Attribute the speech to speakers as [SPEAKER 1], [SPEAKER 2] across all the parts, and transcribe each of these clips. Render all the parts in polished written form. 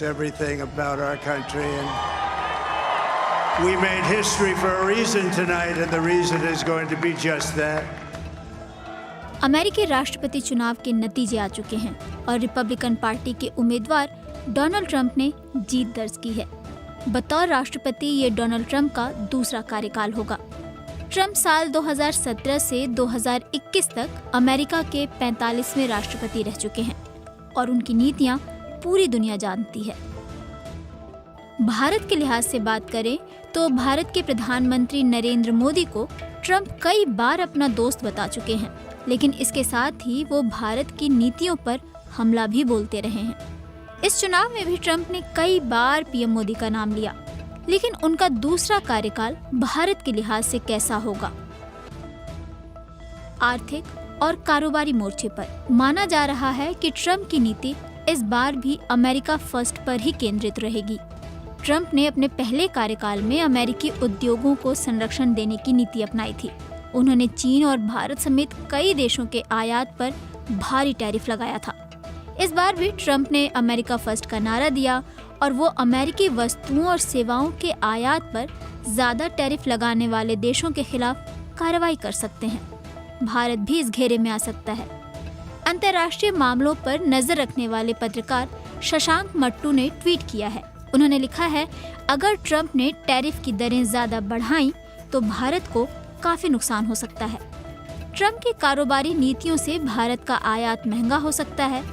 [SPEAKER 1] Everything about our country, and we made history for a reason tonight, and the reason is going to be just that.
[SPEAKER 2] अमेरिकी राष्ट्रपति चुनाव के नतीजे आ चुके हैं और रिपब्लिकन पार्टी के उम्मीदवार डोनाल्ड ट्रंप ने जीत दर्ज की है। बतौर राष्ट्रपति ये डोनाल्ड ट्रंप का दूसरा कार्यकाल होगा। ट्रंप साल 2017 से 2021 तक अमेरिका के 45वें राष्ट्रपति रह चुके हैं और उनकी नीतियां पूरी दुनिया जानती है। भारत के लिहाज से बात करें तो भारत के प्रधानमंत्री नरेंद्र मोदी को ट्रंप कई बार अपना दोस्त बता चुके हैं, लेकिन इसके साथ ही वो भारत की नीतियों पर हमला भी बोलते रहे हैं। इस चुनाव में भी ट्रंप ने कई बार पीएम मोदी का नाम लिया, लेकिन उनका दूसरा कार्यकाल भारत के लिहाज से कैसा होगा? आर्थिक और कारोबारी मोर्चे पर माना जा रहा है कि ट्रंप की नीति इस बार भी अमेरिका फर्स्ट पर ही केंद्रित रहेगी। ट्रंप ने अपने पहले कार्यकाल में अमेरिकी उद्योगों को संरक्षण देने की नीति अपनाई थी। उन्होंने चीन और भारत समेत कई देशों के आयात पर भारी टैरिफ लगाया था। इस बार भी ट्रंप ने अमेरिका फर्स्ट का नारा दिया और वो अमेरिकी वस्तुओं और सेवाओं के आयात पर ज्यादा टैरिफ लगाने वाले देशों के खिलाफ कार्रवाई कर सकते हैं। भारत भी इस घेरे में आ सकता है। अंतर्राष्ट्रीय मामलों पर नजर रखने वाले पत्रकार शशांक मट्टू ने ट्वीट किया है। उन्होंने लिखा है, अगर ट्रंप ने टैरिफ की दरें ज्यादा बढ़ाई तो भारत को काफी नुकसान हो सकता है। ट्रंप की कारोबारी नीतियों से भारत का आयात महंगा हो सकता है।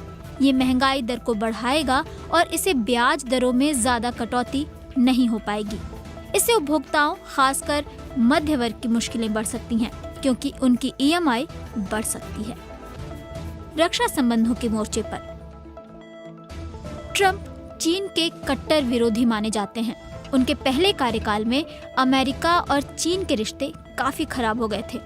[SPEAKER 2] ये महंगाई दर को बढ़ाएगा और इसे ब्याज दरों में ज्यादा कटौती नहीं हो पाएगी। इससे उपभोक्ताओं, खासकर मध्य वर्ग की मुश्किलें बढ़ सकती हैं, क्योंकि उनकी ईएमआई बढ़ सकती है। रक्षा संबंधों के मोर्चे पर ट्रंप चीन के कट्टर विरोधी माने जाते हैं। उनके पहले कार्यकाल में अमेरिका और चीन के रिश्ते काफी खराब हो गए थे।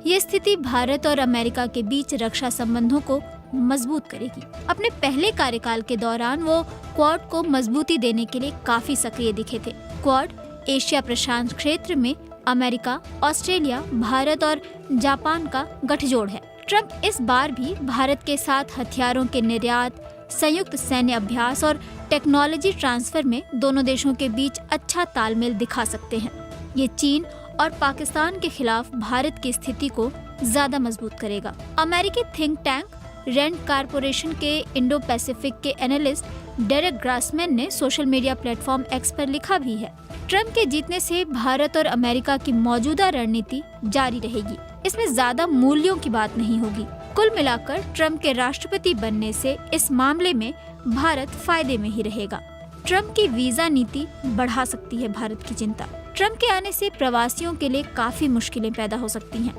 [SPEAKER 2] ये स्थिति भारत और अमेरिका के बीच रक्षा संबंधों को मजबूत करेगी। अपने पहले कार्यकाल के दौरान वो क्वाड को मजबूती देने के लिए काफी सक्रिय दिखे थे। क्वाड एशिया प्रशांत क्षेत्र में अमेरिका, ऑस्ट्रेलिया, भारत और जापान का गठजोड़ है। ट्रंप इस बार भी भारत के साथ हथियारों के निर्यात, संयुक्त सैन्य अभ्यास और टेक्नोलॉजी ट्रांसफर में दोनों देशों के बीच अच्छा तालमेल दिखा सकते हैं। ये चीन और पाकिस्तान के खिलाफ भारत की स्थिति को ज्यादा मजबूत करेगा। अमेरिकी थिंक टैंक रैंड कॉर्पोरेशन के इंडो पैसिफिक के एनालिस्ट डेरेक ग्रासमैन ने सोशल मीडिया प्लेटफॉर्म एक्स पर लिखा भी है, ट्रंप के जीतने से भारत और अमेरिका की मौजूदा रणनीति जारी रहेगी। इसमें ज्यादा मूल्यों की बात नहीं होगी। कुल मिलाकर ट्रंप के राष्ट्रपति बनने से इस मामले में भारत फायदे में ही रहेगा। ट्रंप की वीजा नीति बढ़ा सकती है भारत की चिंता। ट्रंप के आने से प्रवासियों के लिए काफी मुश्किलें पैदा हो सकती हैं।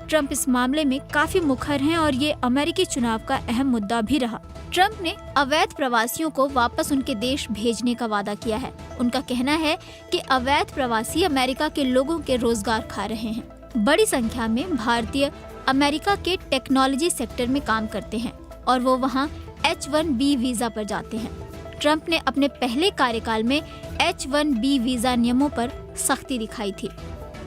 [SPEAKER 2] ट्रंप इस मामले में काफी मुखर हैं और ये अमेरिकी चुनाव का अहम मुद्दा भी रहा। ट्रंप ने अवैध प्रवासियों को वापस उनके देश भेजने का वादा किया है। उनका कहना है कि अवैध प्रवासी अमेरिका के लोगों के रोजगार खा रहे हैं। बड़ी संख्या में भारतीय अमेरिका के टेक्नोलॉजी सेक्टर में काम करते हैं और वो वहाँ H-1B वीजा पर जाते हैं। ट्रंप ने अपने पहले कार्यकाल में H-1B वीजा नियमों पर सख्ती दिखाई थी।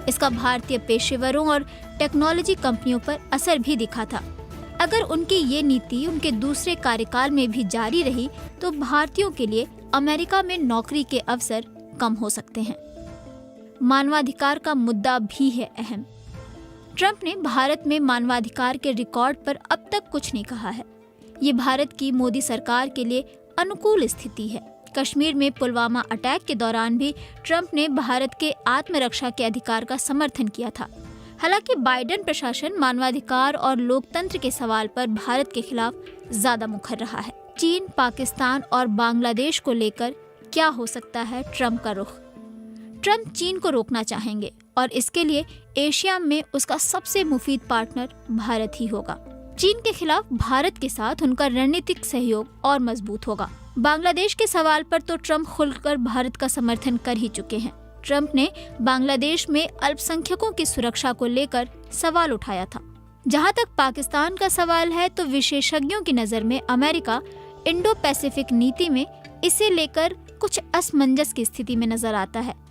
[SPEAKER 2] इसका भारतीय पेशेवरों और टेक्नोलॉजी कंपनियों पर असर भी दिखा था। अगर उनकी ये नीति उनके दूसरे कार्यकाल में भी जारी रही तो भारतीयों के लिए अमेरिका में नौकरी के अवसर कम हो सकते हैं। मानवाधिकार का मुद्दा भी है अहम। ट्रंप ने भारत में मानवाधिकार के रिकॉर्ड पर अब तक कुछ नहीं कहा है। ये भारत की मोदी सरकार के लिए अनुकूल स्थिति है। कश्मीर में पुलवामा अटैक के दौरान भी ट्रंप ने भारत के आत्मरक्षा के अधिकार का समर्थन किया था। हालांकि बाइडेन प्रशासन मानवाधिकार और लोकतंत्र के सवाल पर भारत के खिलाफ ज्यादा मुखर रहा है। चीन, पाकिस्तान और बांग्लादेश को लेकर क्या हो सकता है ट्रंप का रुख? ट्रंप चीन को रोकना चाहेंगे और इसके लिए एशिया में उसका सबसे मुफीद पार्टनर भारत ही होगा। चीन के खिलाफ भारत के साथ उनका रणनीतिक सहयोग और मजबूत होगा। बांग्लादेश के सवाल पर तो ट्रंप खुलकर भारत का समर्थन कर ही चुके हैं। ट्रंप ने बांग्लादेश में अल्पसंख्यकों की सुरक्षा को लेकर सवाल उठाया था। जहां तक पाकिस्तान का सवाल है तो विशेषज्ञों की नजर में अमेरिका इंडो पैसिफिक नीति में इसे लेकर कुछ असमंजस की स्थिति में नजर आता है।